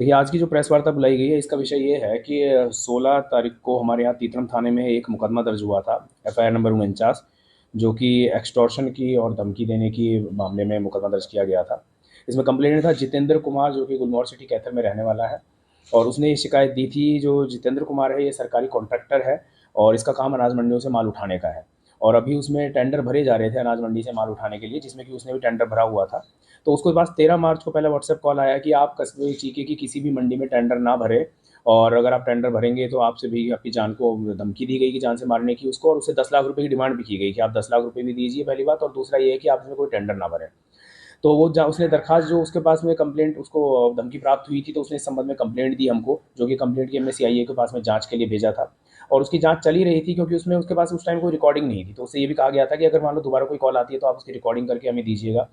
देखिए, आज की जो प्रेस वार्ता बुलाई गई है, इसका विषय ये है कि 16 तारीख को हमारे यहाँ तीतरम थाने में एक मुकदमा दर्ज हुआ था, एफआईआर नंबर 49, जो कि एक्सटॉर्शन की और धमकी देने की मामले में मुकदमा दर्ज किया गया था। इसमें कंप्लेनेंट था जितेंद्र कुमार, जो कि गुलमोहर सिटी कैथल में रहने वाला है, और उसने ये शिकायत दी थी। जो जितेंद्र कुमार है, ये सरकारी कॉन्ट्रैक्टर है और इसका काम अनाज मंडियों से माल उठाने का है। और अभी उसमें टेंडर भरे जा रहे थे अनाज मंडी से माल उठाने के लिए, जिसमें कि उसने भी टेंडर भरा हुआ था। तो उसके पास 13 मार्च को पहले व्हाट्सएप कॉल आया कि आप कस्बे चीके की किसी भी मंडी में टेंडर ना भरें, और अगर आप टेंडर भरेंगे तो आपसे भी आपकी जान को धमकी दी गई कि जान से मारने की उसको, और उससे 10 लाख रुपए की डिमांड भी की गई कि आप 10 लाख रुपए भी दीजिए, पहली बात, और दूसरा ये है कि आप इसमें कोई टेंडर ना भरें। तो वो जहाँ उसने दरखास्त, जो उसके पास में कंप्लेंट, उसको धमकी प्राप्त हुई थी, तो उसने इस संबंध में कंप्लेंट दी हमको, जो कि कंप्लेंट की हमने सीआईए के पास में जांच के लिए भेजा था। और उसकी जांच चली रही थी, क्योंकि उसमें उसके पास उस टाइम कोई रिकॉर्डिंग नहीं थी। तो उससे ये भी कहा गया था कि अगर मान लो दोबारा कोई कॉल आती है तो आप उसकी रिकॉर्डिंग करके हमें दीजिएगा।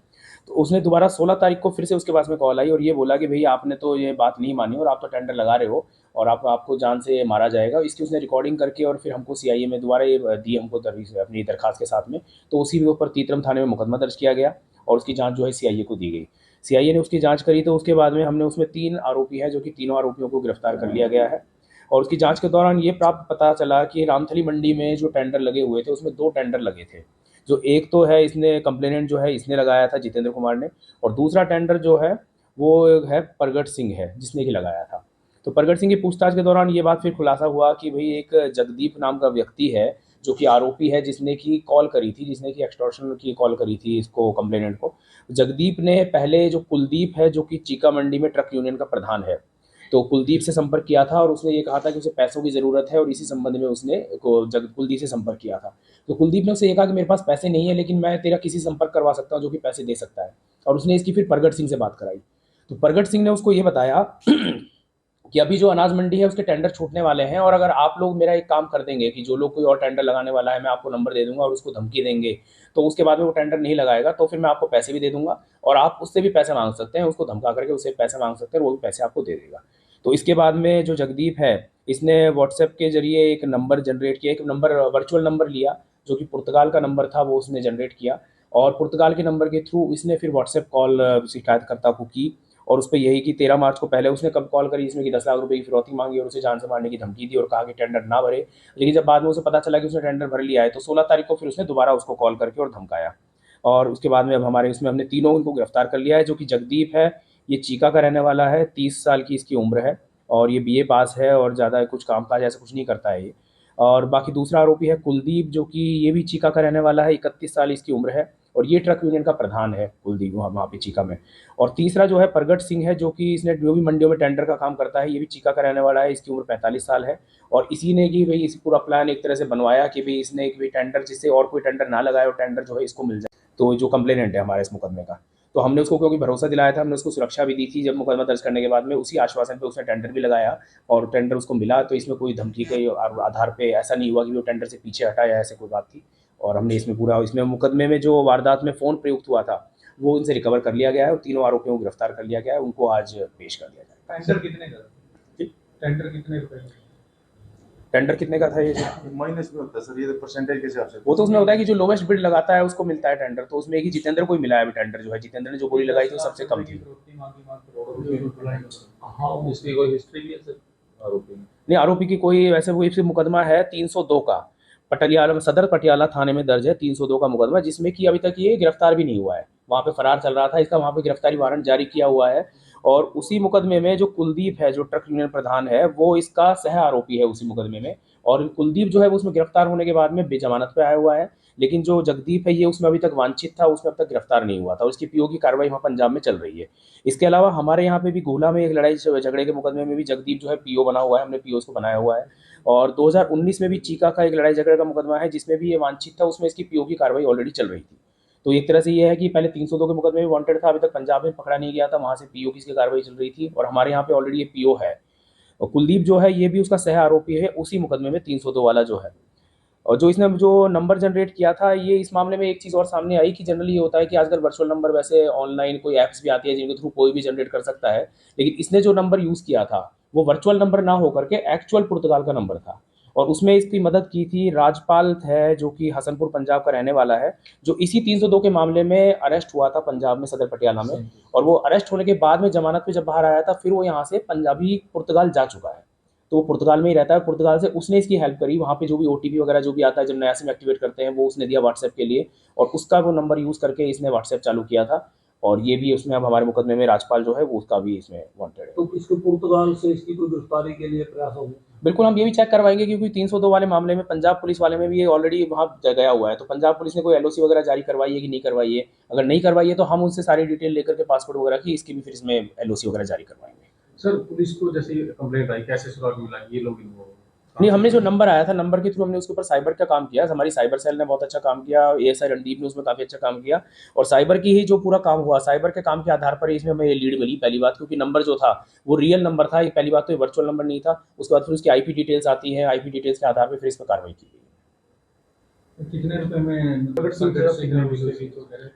तो उसने दोबारा 16 तारीख को फिर से उसके पास में कॉल आई और ये बोला कि भैया आपने तो ये बात नहीं मानी और आप तो टेंडर लगा रहे हो और आपको जान से मारा जाएगा। इसकी उसने रिकॉर्डिंग करके और फिर हमको सीआईए में दोबारा ये दी हमको अपनी दरखास्त के साथ में। तो उसी के ऊपर तीतरम थाने में मुकदमा दर्ज किया गया और उसकी जांच जो है सीआईए को दी गई। सीआईए ने उसकी जांच करी, तो उसके बाद में हमने उसमें 3 आरोपी हैं, जो कि तीनों आरोपियों को गिरफ्तार कर लिया गया है। और उसकी जांच के दौरान ये प्राप्त पता चला कि रामथली मंडी में जो टेंडर लगे हुए थे, उसमें 2 टेंडर लगे थे। जो एक तो है, इसने कंप्लेनेंट जो है इसने लगाया था, जितेंद्र कुमार ने, और दूसरा टेंडर जो है वो है प्रगट सिंह है, जिसने कि लगाया था। तो प्रगट सिंह की पूछताछ के दौरान ये बात फिर खुलासा हुआ कि भाई एक जगदीप नाम का व्यक्ति है, जो कि आरोपी है, जिसने की कॉल करी थी, जिसने की एक्सटॉर्शन की कॉल करी थी इसको, कंप्लेनेंट को। जगदीप ने पहले जो कुलदीप है, जो कि चीका मंडी में ट्रक यूनियन का प्रधान है, तो कुलदीप से संपर्क किया था और उसने ये कहा था कि उसे पैसों की ज़रूरत है, और इसी संबंध में उसने कुलदीप से संपर्क किया था। तो कुलदीप ने उससे ये कहा कि मेरे पास पैसे नहीं है, लेकिन मैं तेरा किसी संपर्क करवा सकता हूँ जो कि पैसे दे सकता है। और उसने इसकी फिर प्रगट सिंह से बात कराई। तो प्रगट सिंह ने उसको ये बताया कि अभी जो अनाज मंडी है उसके टेंडर छूटने वाले हैं, और अगर आप लोग मेरा एक काम कर देंगे कि जो लोग कोई और टेंडर लगाने वाला है मैं आपको नंबर दे दूंगा और उसको धमकी देंगे, तो उसके बाद में वो टेंडर नहीं लगाएगा, तो फिर मैं आपको पैसे भी दे दूंगा और आप उससे भी पैसे मांग सकते हैं, उसको धमका करके उससे पैसे मांग सकते हैं और वो भी पैसे आपको दे देगा। तो इसके बाद में जो जगदीप है, इसने व्हाट्सएप के जरिए एक नंबर जनरेट किया, एक नंबर, वर्चुअल नंबर लिया, जो कि पुर्तगाल का नंबर था, वो उसने जनरेट किया। और पुर्तगाल के नंबर के थ्रू इसने फिर व्हाट्सएप कॉल शिकायतकर्ता को की, और उस पर यही कि 13 मार्च को पहले उसने कब कॉल करी, इसमें कि 10 लाख रुपए की फिरौती मांगी और उसे जान से मारने की धमकी दी और कहा कि टेंडर ना भरे। लेकिन जब बाद में उसे पता चला कि उसने टेंडर भर लिया है, तो 16 तारीख को फिर उसने दोबारा उसको कॉल करके और धमकाया। और उसके बाद में अब हमारे इसमें हमने तीनों को गिरफ्तार कर लिया है। जो कि जगदीप है, ये चीका का रहने वाला है, 30 साल की इसकी उम्र है, और ये बीए पास है और ज़्यादा कुछ काम काज ऐसा कुछ नहीं करता है ये। और बाकी दूसरा आरोपी है कुलदीप, जो कि ये भी चीका का रहने वाला है, 31 साल इसकी उम्र है, और ये ट्रक यूनियन का प्रधान है कुलदीप, वहाँ पे चीका में। और तीसरा जो है प्रगट सिंह है, जो कि इसने जो भी मंडियों में टेंडर का काम करता है, ये भी चीका का रहने वाला है, इसकी उम्र 45 साल है। और इसी ने कि भाई इस पूरा प्लान एक तरह से बनवाया कि भाई इसने एक भी टेंडर, जिससे और कोई टेंडर ना लगाए और टेंडर जो है इसको मिल जाए। तो जो कंप्लेनेंट है हमारे इस मुकदमे का, तो हमने उसको क्योंकि भरोसा दिलाया था, हमने उसको सुरक्षा भी दी थी। जब मुकदमा दर्ज करने के बाद में उसी आश्वासन पे उसने टेंडर भी लगाया और टेंडर उसको मिला। तो इसमें कोई धमकी के आधार पे ऐसा नहीं हुआ कि वो टेंडर से पीछे हटा या ऐसे कोई बात थी। और हमने इसमें पूरा, इसमें मुकदमे में जो वारदात में फ़ोन प्रयुक्त हुआ था, वो उनसे रिकवर कर लिया गया है और तीनों आरोपियों को गिरफ्तार कर लिया गया है। उनको आज पेश कर दिया जाएगा। टेंडर कितने का जी? टेंडर कितने रुपए का? टेंडर कितने का था ये? माइनस में होता है सर, ये तो परसेंटेज के हिसाब से। वो तो उसमें होता है कि जो लोवेस्ट बिड लगाता है उसको मिलता है टेंडर। तो उसमें एक ही जितेंद्र को ही मिला है अभी टेंडर, जो है जितेंद्र ने जो बोली लगाई थी वो सबसे कम थी। हाँ, उसकी कोई हिस्ट्री भी है सर आरोपी में? नहीं, आरोपी की कोई वैसे, वो सिर्फ मुकदमा है 302 का, पटियाला में, सदर पटियाला थाने में दर्ज है 302 का मुकदमा, जिसमें कि अभी तक ये गिरफ्तार भी नहीं हुआ है। वहाँ पे फरार चल रहा था इसका, वहाँ पे गिरफ्तारी वारंट जारी किया हुआ है। और उसी मुकदमे में जो कुलदीप है, जो ट्रक यूनियन प्रधान है, वो इसका सह आरोपी है उसी मुकदमे में। और कुलदीप जो है वो उसमें गिरफ्तार होने के बाद में बेजमानत पे आया हुआ है। लेकिन जो जगदीप है, ये उसमें अभी तक वांछित था, उसमें अब तक गिरफ्तार नहीं हुआ था, और इसकी पीओ की कार्रवाई वहाँ पंजाब में चल रही है। इसके अलावा हमारे यहाँ पे भी गोला में एक लड़ाई झगड़े के मुकदमे में भी जगदीप जो है पीओ बना हुआ है, हमने पीओ को बनाया हुआ है। और 2019 में भी चीका का एक लड़ाई झगड़े का मुकदमा है, जिसमें भी ये वांछित था, उसमें इसकी पीओ की कार्रवाई ऑलरेडी चल रही थी। तो एक तरह से ये है कि पहले 302 के मुकदमे में वांटेड था, अभी तक पंजाब में पकड़ा नहीं गया था, वहाँ से पीओ की इसकी कार्रवाई चल रही थी, और हमारे यहाँ पे ऑलरेडी ये पीओ है। और कुलदीप जो है, ये भी उसका सह आरोपी है उसी मुकदमे में 302 वाला जो है। और जो इसने जो नंबर जनरेट किया था, ये इस मामले में एक चीज़ और सामने आई कि जनरली ये होता है कि आजकल वर्चुअल नंबर, वैसे ऑनलाइन कोई ऐप्स भी आती है जिनके थ्रू कोई भी जनरेट कर सकता है, लेकिन इसने जो नंबर यूज़ किया था वो वर्चुअल नंबर ना होकर के एक्चुअल पुर्तगाल का नंबर था। और उसमें इसकी मदद की थी राजपाल है, जो कि हसनपुर पंजाब का रहने वाला है, जो इसी 302 के मामले में अरेस्ट हुआ था पंजाब में, सदर पटियाला में। और वो अरेस्ट होने के बाद में जमानत पे जब बाहर आया था, फिर वो यहाँ से पंजाबी पुर्तगाल जा चुका है, तो वो पुर्तगाल में ही रहता है। पुर्तगाल से उसने इसकी हेल्प करी, वहाँ पे जो भी ओटीपी वगैरह जो भी आता है जब नया सिम एक्टिवेट करते हैं, वो उसने दिया व्हाट्सएप के लिए, और उसका वो नंबर यूज़ करके इसने व्हाट्सएप चालू किया था। और ये भी उसमें अब हमारे मुकदमे में राजपाल जो है वो उसका भी इसमें वांटेड है। तो इसको पुर्तगाल से इसकी कोई गिरफ्तारी के लिए प्रयास होंगे? बिल्कुल, हम ये भी चेक करवाएंगे, क्योंकि 302 वाले मामले में पंजाब पुलिस वाले में भी ये ऑलरेडी वहाँ गया हुआ है, तो पंजाब पुलिस ने कोई एलओसी वगैरह जारी करवाई है कि नहीं करवाई है। अगर नहीं करवाई है तो हम उनसे सारी डिटेल लेकर के पासपोर्ट वगैरह की इसकी भी फिर इसमें एलओसी वगैरह जारी करवाएंगे। सर पुलिस को जैसे कंप्लेंट आई, कैसे सुराग मिला ये लोग इन्वॉल्व? नहीं, हमने जो नंबर आया था, नंबर के थ्रू हमने उसके ऊपर साइबर का काम किया, हमारी साइबर सेल ने बहुत अच्छा काम किया, एएसआई रणदीप ने उसमें काफ़ी अच्छा काम किया, और साइबर की ही जो पूरा काम हुआ, साइबर के काम के आधार पर इसमें हमें लीड मिली पहली बात, क्योंकि नंबर जो था वो रियल नंबर था, ये पहली बात तो ये वर्चुअल नंबर नहीं था। उसके बाद फिर उसकी आईपी डिटेल्स आती है, आईपी डिटेल्स के आधार पर फिर इस पर कार्रवाई की गई। कितने रुपए में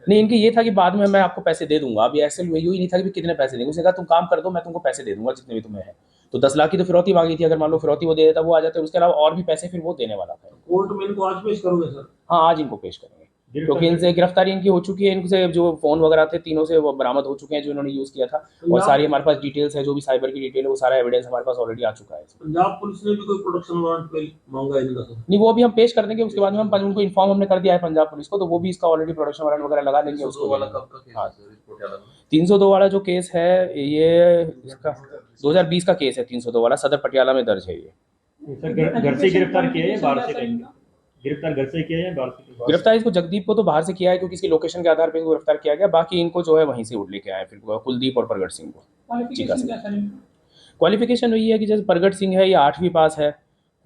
नहीं, इनकी ये था कि बाद में मैं आपको पैसे दे दूंगा, अभी ऐसे यही नहीं था कि कितने पैसे देंगे, उसने कहा तुम काम कर दो, मैं तुमको पैसे दे दूंगा जितने भी तुम्हें है। तो 10 लाख की तो फिरौती मांगी थी, अगर मान लो फिरौती वो दे देता वो आ जाते, उसके अलावा और भी पैसे फिर वो देने वाला था। कोर्ट में इनको आज पेश करोगे सर? हाँ, आज इनको पेश करेंगे, क्योंकि इनसे गिरफ्तारी इनकी हो चुकी है, इनसे जो फ़ोन वगैरह थे तीनों से वो बरामद हो चुके हैं जो इन्होंने यूज़ किया था, और सारी हमारे पास डिटेल्स है, जो भी साइबर की डिटेल है वो सारा एविडेंस हमारे पास ऑलरेडी आ चुका है। पंजाब पुलिस ने भी कोई प्रोडक्शन वारंट पे मांगा है इनका सर? नहीं, वो अभी हम पेश कर देंगे, उसके बाद में हम उनको इन्फॉर्म हमने कर दिया है पंजाब पुलिस को, तो वो भी इसका ऑलरेडी प्रोडक्शन वारंट वगैरह लगा देंगे उसको। वाला कब का केस हाँ, है सर इस पटियाला में? 302 वाला जो केस है ये इसका 2020 का केस है, 302 वाला सदर पटियाला में दर्ज है ये। सर घर से गिरफ्तार किया है, बाहर से करेंगे? गिरफ्तार घर से किया है, बाहर से? गिरफ्तार इसको जगदीप को तो बाहर से किया है, क्योंकि इसकी लोकेशन के आधार पर इसको गिरफ्तार किया गया, बाकी इनको जो है वहीं से उठ लेके आए फिर कुलदीप और प्रगट सिंह को चीका से। क्वालिफिकेशन वही है कि जैसे प्रगट सिंह है ये 8वीं पास है,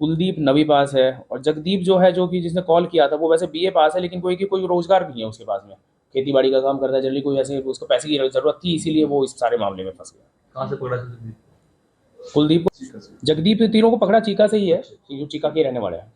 कुलदीप 9वीं पास है, और जगदीप जो है, जो कि जिसने कॉल किया था, वो वैसे बीए पास है, लेकिन कोई रोजगार भी नहीं है उसके पास में, खेती बाड़ी का काम करता है जनरली, कोई ऐसे उसको पैसे की जरूरत थी, इसीलिए वो इस सारे मामले में फंस गया। कहाँ से पकड़ा सर? कुलदीप, जगदीप, तीनों को पकड़ा चीका से ही है, जो चीका के रहने वाले हैं।